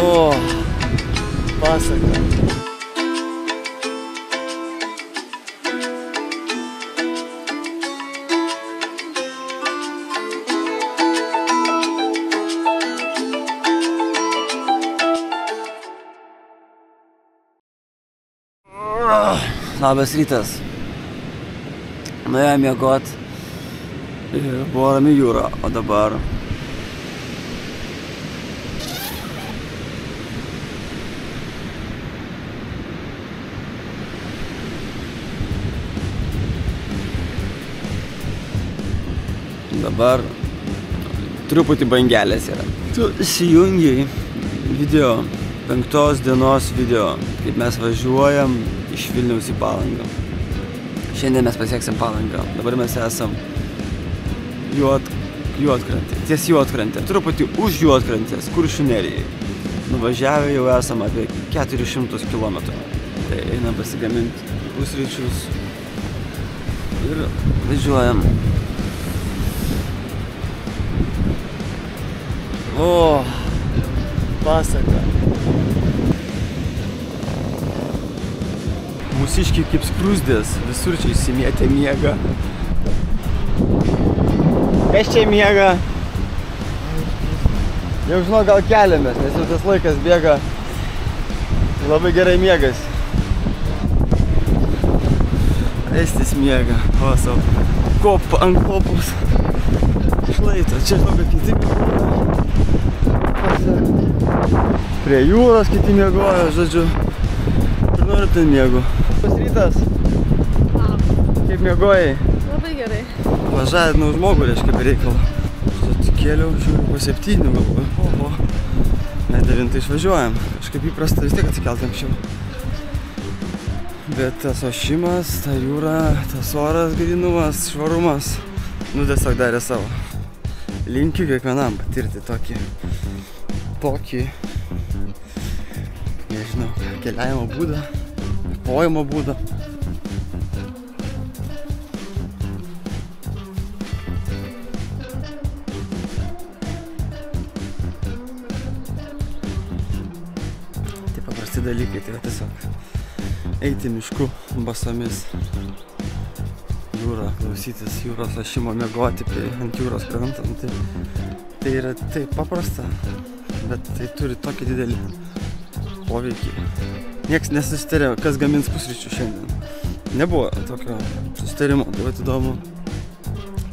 O, pasaka. Labas rytas. Nuėjome miegot. Buvo rami jūra, o dabar truputį bangelės yra. Tu įsijungiai video, 5 dienos video, kaip mes važiuojam iš Vilniaus į Palangą. Šiandien mes pasieksim Palangą. Dabar mes esam Juodkrantė, ties Juodkrantė, truputį už Juodkrantės, Kuršių nerijai. Nuvažiavę jau esam apie 400 km. Tai einam pasigaminti pusryčius ir važiuojam. O, pasaka. Mūsiškiai kaip skrusdės, visur čia įsimėtė miega. Kas čia miega? Jau žinau, gal keliamės, nes jau tas laikas bėga. Labai gerai miegas. Estis miega. O, savo. Kopa ant kopos. Šlaito. Čia žinau, kad kiti miegoja. Prie jūros kiti miegoja, žodžiu. Kur nori, ten miegu. Pas rytas. Kaip miegojai? Labai gerai. Pažadinau žmogų, reiškia, be reikalo. Atsikėliau, žiūriu, po 7 galvoju. Oho. Mes 9 išvažiuojam. Kažkaip įprasta vis tiek atsikelti anksčiau. Bet tas ošimas, ta jūra, tas oras, grynumas, švarumas, nu tiesiog darė savo. Linkiu kiekvienam patirti tokį, nežinau, keliavimo būdą, pojimo būdą. Tai paprasti dalykai, tai yra tiesiog eiti mišku basomis, jūrą, klausytis jūros ošimo, miegoti ant jūros kranto. Tai yra taip paprasta, bet tai turi tokį didelį poveikį. Niekas nesusitarė, kas gamins pusryčių šiandien. Nebuvo tokio susitarimo, tai vat įdomu,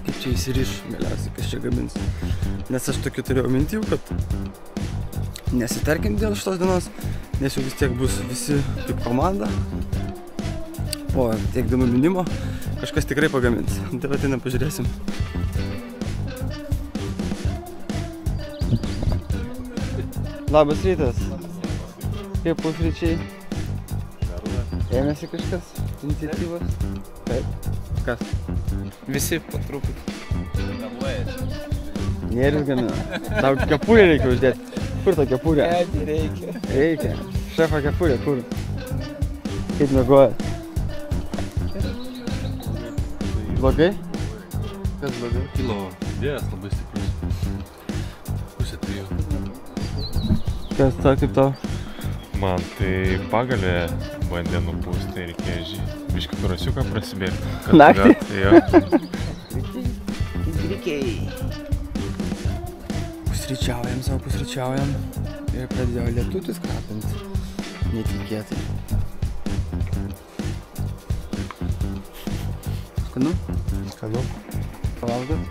kaip čia įsiriš, galiausiai, kas čia gamins. Nes aš tokį turėjau minčių, kad nesitarkim dėl šitos dienos, nes jau vis tiek bus visi kaip komanda. Po tiek dienų minimo kažkas tikrai pagamins. Tai vat einam pažiūrėsim. Labas rytas. Kaip pusryčiai? Ėmėsi kažkas? Iniciatyvos? Taip. Kas? Visi po truputį. Nėris gamina. Tau kepurę reikia uždėti. Kur ta kepurė? Reikia. Reikia. Šefo kepurė, kur? Kaip miegojat? Blogai? Kas blogai? Kilo vėjas labai stiprus. Pusė 3. Kas tau, kaip tau? Man tai pagalė bandė nupūsti, tai reikėjo biškį karosiuką prasibėgti. Naktį? Jo. Pusryčiaujam. Ir pradėjo lietutis krapinti. Netikėtai. Skanu? Skanu. Pavalgot?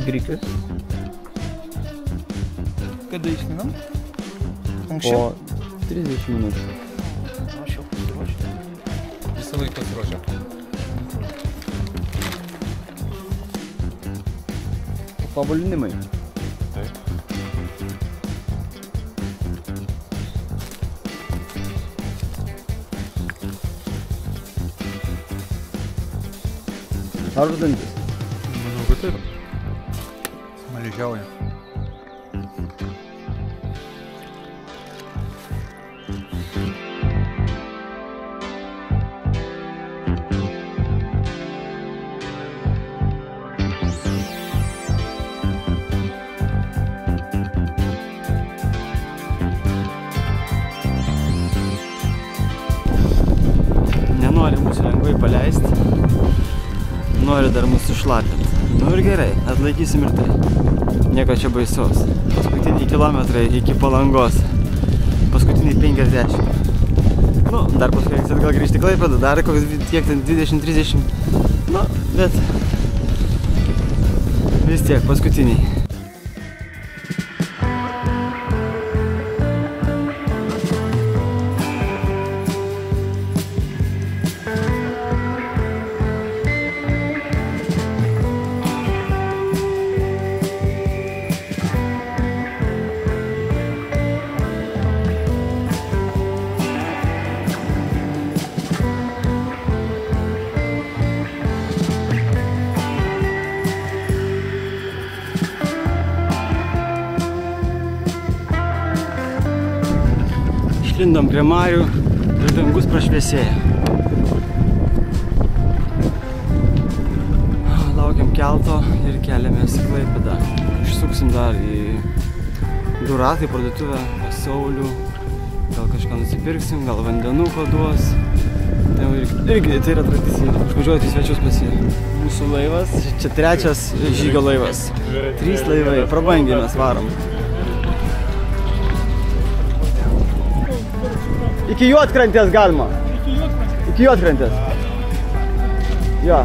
Grikius. Kada išminam? Po Anksčiau? 30 minučių. Aš jau pasiruošiu. Visą laiką pasiruošę. Patobulinimai. Taip. Ar dantis? Manau, kad taip. Smaližiauja. lengvai paleisti. Nori dar mūsų šlapinti. Nu ir gerai, atlaikysim ir tai. Nieko čia baisaus. Paskutiniai kilometrai iki Palangos. Paskutiniai 50. Nu, dar paskui atgal grįžti Klaipėdą, dar koks kiek ten 20-30. Nu, bet vis tiek paskutiniai. Išlindom prie marių ir dangus prašviesėja. Laukiam kelto ir keliamės į Klaipėdą. Išsuksim dar į Duratą, į parduotuvę, pas Saulių. Gal kažką nusipirksim, gal vandenuko duos. Irgi tai yra tradicija, užvažiuoti į svečius pas jį. Mūsų laivas, čia trečias žygio laivas. 3 laivai, prabangiai mes varom. Iki Juodkrantės galima. Iki Juodkrantės. Jo.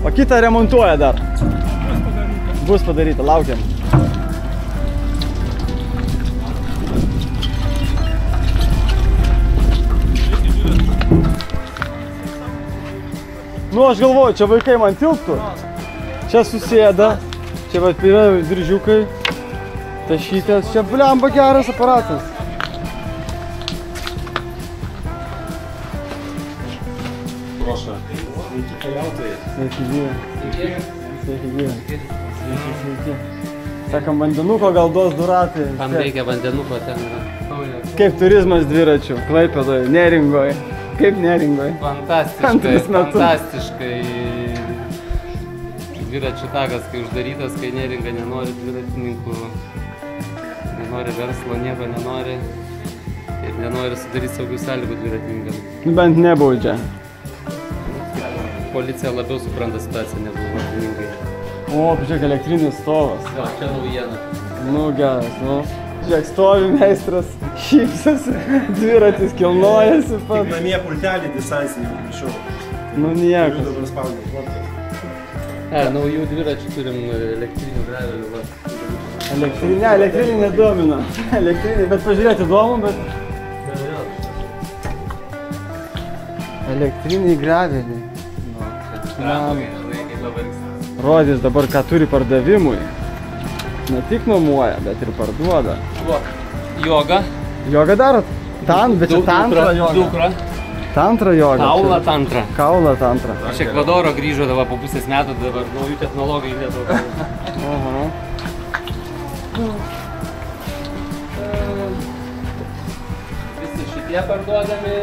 O kitą remontuoja dar. Bus padaryta, laukiam. Nu, aš galvoju, čia vaikai man tilptų. Čia susėda. Čia vat yra diržiukai. Tašytės. Čia blemba geras aparatas. Sveiki keliautojai. Sveiki gyvi. Sveiki gyvi. Sveiki. Sakam, vandenuko gal duos Duratui. Kam reikia vandenuko ten yra? Kaip turizmas dviračių Klaipėdoje, Neringoje. Kaip Neringoje? Fantastiškai, fantastiškai. Dviračių takas, kai uždarytas, kai Neringa nenori dviratininkų, nenori verslo, nieko nenori. Ir nenori sudaryti saugių sąlygų dviratininkam. Nu bent nebaudžia. Policija labiau supranta situaciją negu dviratininkai. O, žiūrėk, elektrinis stovas. Jo, čia naujiena. Nu, geras, nu. Žiūrėk, stovi meistras, šypsosi, dviratis kilnojasi Tik pat. namie pultelį distancinį prišau. Nu, nieko. Turiu dabar spaudinį plotkas. Naujų dviračių turim elektrinių gravelių. Va. Elektrinė, elektrinė nedomina. Elektrinė, bet pažiūrėti įdomu, bet... Elektriniai graveliai. Rodys dabar, ką turi pardavimui. Ne tik nuomuoja, bet ir parduoda. Joga. Jogą darot? Bet čia tantra joga. Dukra. Tantra joga. Kaula tantra. Kaula tantra. Iš Ekvadoro grįžo dabar po pusės metų, dabar naujų technologijų Lietuvą. Aha. Visi šitie parduodami.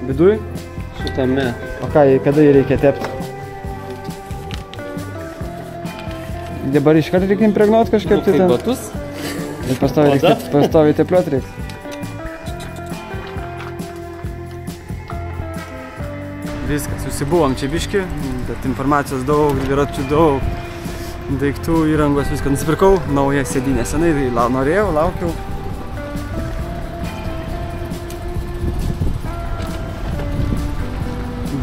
Viduj? Šitame. O ką, kada jį reikia tepti? Dabar iškart reikia impregnuoti kažkaip tai ten? Batus? Bet pastoviai tepliuot reiks. Viskas, susibuvom čia biški, bet informacijos daug, dviračių daug, daiktų, įrangos, viską nusipirkau, naują sėdynę. Senai norėjau, laukiau.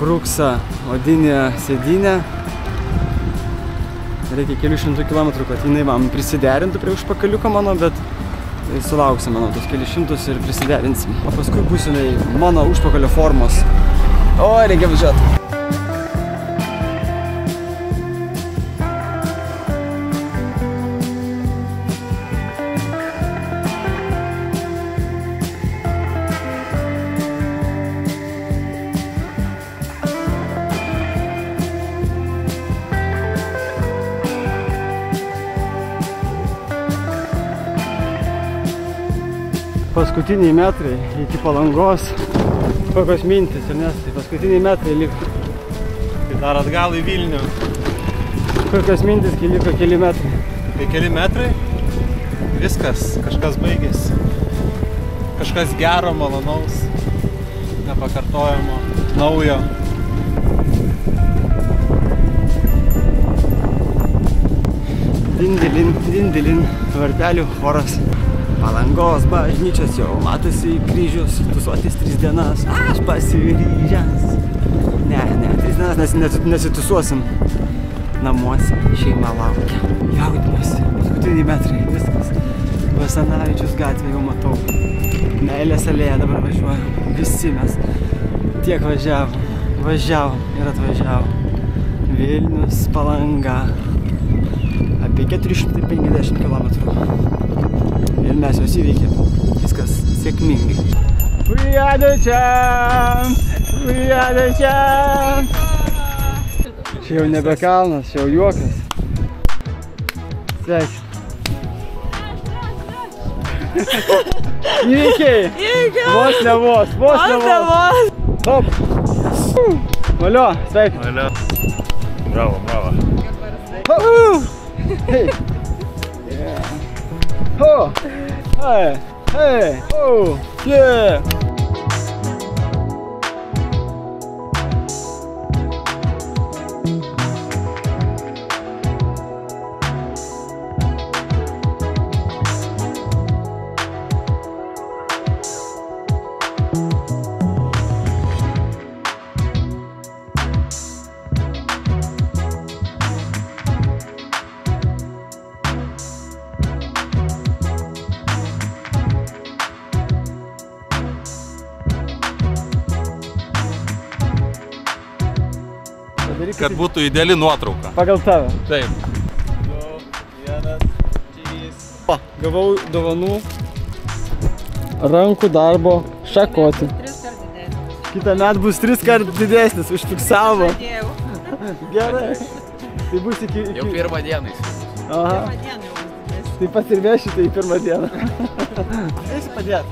Bruksa odinė sėdynė. Reikia kelių šimtų kilometrų, kad jinai man prisiderintų prie užpakaliuko mano, bet sulauksim, manau, tos kelių šimtus ir prisiderinsim. O paskui bus jinai mano užpakalio formos. O, reikia važiuoti. Paskutiniai metrai iki Palangos. Kokios mintis, Ernestai, paskutiniai metrai liko. Tai dar atgal į Vilnių. Kokios mintis, kai liko keli metrai? Tai keli metrai. viskas, kažkas baigėsi. Kažkas gero, malonaus, nepakartojamo, naujo. Dindilin, varpelių choras. Palangos bažnyčios jau matosi kryžius, tusuotis 3 dienas, aš pasiryžęs. Ne, 3 dienas nesitusuosim. Namuose šeima laukia. Jaudinuosi, paskutiniai metrai, viskas. Basanavičius gatvė jau matau. Meilės alėja dabar važiuojam. Visi mes tiek važiavom ir atvažiavom. Vilnius, Palanga. Apie 450 km. Ir mes juos įveikėm. Viskas sėkmingai. We are the champs! We are the champs! Čia jau nebe kalnas, čia jau juokas. Sveiki. Įveikiai! Vos ne vos. Top! Valio, sveiki. Valio. Bravo. Hey! Yeah! Ho! Hey! Oh! Yeah! Kad būtų ideali nuotrauka. Pagal tave. Taip. Gavau dovanų rankų darbo šakotį. Kitą metą bus 3 kart didesnis, užfiksavo. Gerai. Tai bus iki... Jau 1 dieną jis. Aha. Tai pats ir vešite į 1 dieną. Eisi padėti.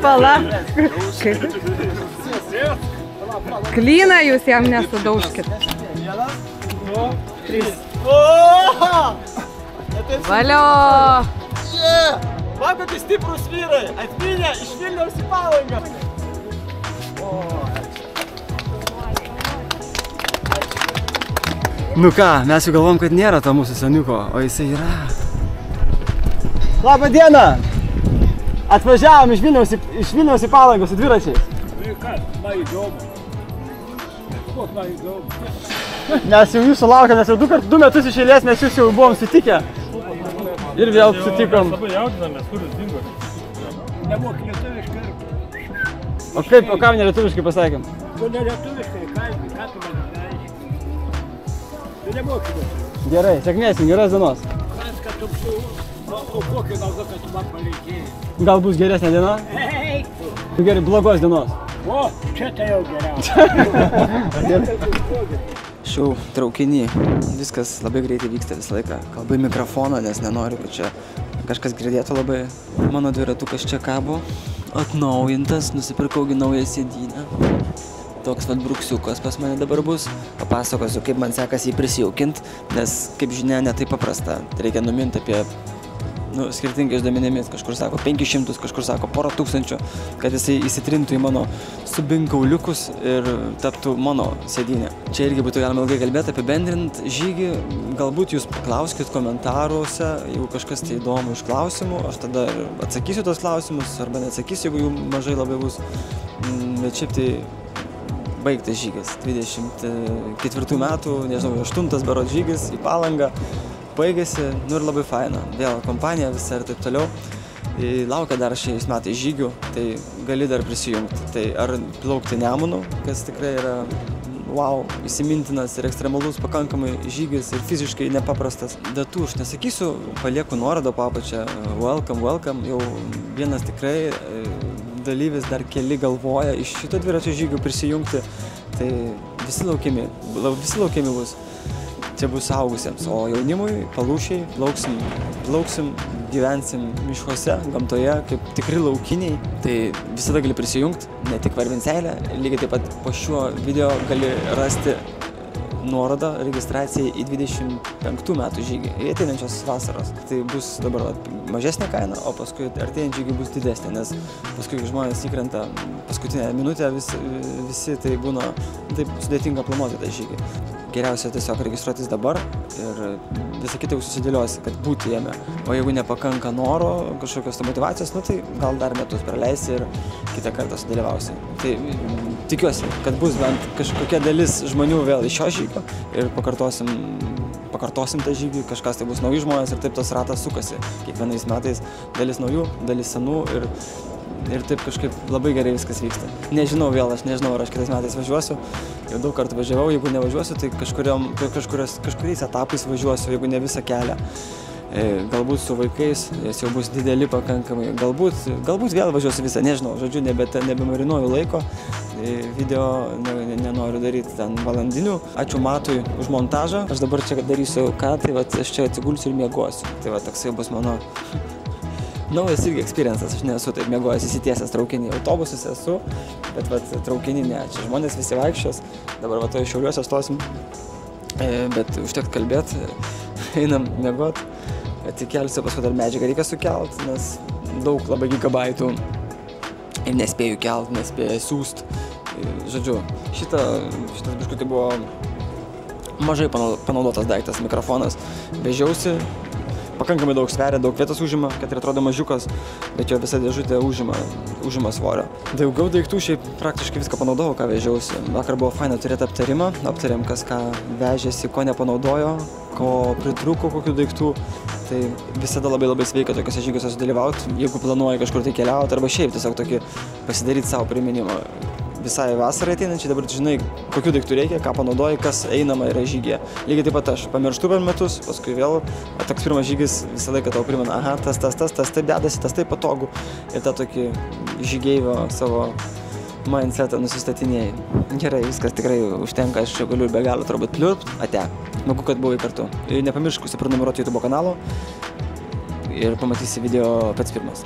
Pala. Klyną jūs jam nesudaužkit. 2, 3. Valio! Va, kokie stiprūs vyrai! Atpynė iš Vilniaus į Palangą! Nu ką, mes jau galvom, kad nėra to mūsų seniuko, o jisai yra. Labą dieną! Atvažiavom iš Vilniaus į Palangą su dviračiais. Mes jau jūsų laukiam, nes jau 2 metus iš eilės mes jūs jau buvom sutikę. Ir vėl sutikom. Labai jaudinamės, kur jūs dingote? Nemoki lietuviškai. O kam nelietuviškai pasakėm? Tu nelietuviškai, ką tu man reiškia? Tu nemoki lietuviškai. Gerai, sėkmės, geros dienos. Kas, kad tu su... O kokia nauda, kad tu man paliekėjai? Gal bus geresnė diena? Eik! Gerai, blogos dienos. O, čia tai jau geriausia. Šiau traukinį. Viskas labai greitai vyksta visą laiką. Kalbu į mikrofoną, nes nenoriu, kad čia kažkas girdėtų labai. Mano dviratukas čia kabo. Atnaujintas, nusipirkaugi naują sėdynę. Toks vat bruksiukas pas mane dabar bus. Papasakosiu, kaip man sekasi jį prisijaukint, nes, kaip žinia, ne taip paprasta. Reikia numinti apie skirtingais duomenimis, kažkur sako 500, kažkur sako 100 000, kad jisai įsitrintų į mano subinkauliukus ir taptų mano sėdynė. Čia irgi būtų galima ilgai kalbėti, apibendrint žygį. Galbūt jūs paklauskit komentaruose, jeigu kažkas tai įdomu iš klausimų, aš tada atsakysiu tos klausimus, arba neatsakysiu, jeigu jų mažai labai bus. Bet šiaip tai baigtas žygis, 24 metų, nežinau, 8 berods žygis į Palangą. Baigėsi, nu ir labai faina, vėl kompanija visa ir taip toliau. Laukia dar šiais metais žygių, tai gali dar prisijungti. Tai ar plaukti Nemunu, kas tikrai yra wow, įsimintinas ir ekstremalus pakankamai žygis ir fiziškai nepaprastas. Datų aš nesakysiu, palieku nuorodą po apačią, welcome, jau vienas tikrai dalyvis dar keli galvoja iš šito dviračio žygių prisijungti, tai visi laukiami bus. Čia bus suaugusiems, o jaunimui, palūšiai, plauksim, gyvensim miškuose, gamtoje, kaip tikri laukiniai. Tai visada gali prisijungti, ne tik Varvinseilę, lygiai taip pat po šiuo video gali rasti nuorodą registracijai į 25 metų žygį, į ateinančios vasaros. Tai bus dabar mažesnė kaina, o paskui artėjant žygį bus didesnė, nes paskui žmonės įkrenta paskutinę minutę, visi tai būna taip sudėtinga planuoti tą žygį. Geriausia tiesiog registruotis dabar ir visą kitą jau susidėliosi, kad būti jame. O jeigu nepakanka noro, kažkokios motyvacijos, tai gal dar metus praleisi ir kitą kartą sudalyvausi. Tai tikiuosi, kad bus bent kažkokia dalis žmonių vėl iš šio žygio ir pakartosim tą žygį, kažkas tai bus nauji žmonės ir taip tas ratas sukasi. Kiekvienais metais dalis naujų, dalis senų ir taip kažkaip labai gerai viskas vyksta. Nežinau vėl, aš nežinau, ar aš kitais metais važiuosiu. Jau daug kartų važiavau, jeigu nevažiuosiu, tai kažkuriais etapais važiuosiu, jeigu ne visą kelią. Galbūt su vaikais, jis jau bus dideli pakankamai. Galbūt vėl važiuosiu visą, nežinau, žodžiu, nebemarinuoju laiko. Video nenoriu daryti ten valandinių. Ačiū Matui už montažą. Aš dabar čia darysiu ką, tai aš čia atsigulsiu ir miegosiu. Tai toksai bus mano naujas irgi experiences. Aš nesu taip miegojęs įsitiesęs traukinį. Autobusus esu, bet traukinį ne. Čia žmonės visi vaikščios. Dabar Šiauliuose stosim. Bet užtekt kalbėti. Einam miegot. Atsikelsiu, paskui dar medžiagą reikia sukelt, nes daug labai gigabaitų. Ir nespėjau kelt, nespėjau siūst. Žodžiu, šitas biškutį buvo mažai panaudotas daiktas, mikrofonas. Vežiausi. Pakankamai daug sveria, daug vietos užima, kad ir atrodo mažiukas, bet jo visa dėžutė užima svorio. Daugiau daiktų, šiaip praktiškai viską panaudojau, ką vežiausi. Vakar buvo faina turėti aptarimą, aptarėm, kas ką vežėsi, ko nepanaudojo, ko pritrūko, kokių daiktų. Tai visada labai sveika tokiuose žygiuose sudalyvauti, jeigu planuoji kažkur tai keliauti, arba šiaip tiesiog tokį pasidaryti savo priminimą. Visai vasarai ateinančiai, dabar žinai, kokių daiktų reikia, ką panaudoji, kas einama yra žygyje. Lygiai taip pat aš pamirštu per metus, paskui vėl, toks pirmas žygis visą laiką tau primena, aha, tas taip dedasi, tas taip patogu. Ir tą tokį žygeivio savo mindsetą nusistatinėjai. Gerai, viskas tikrai užtenka, aš čia galiu be galo turbūt pliurpt, ate. Smagu, kad buvai kartu. Ir nepamiršk užsiprenumeruoti YouTube kanalo ir pamatysi video pats pirmas.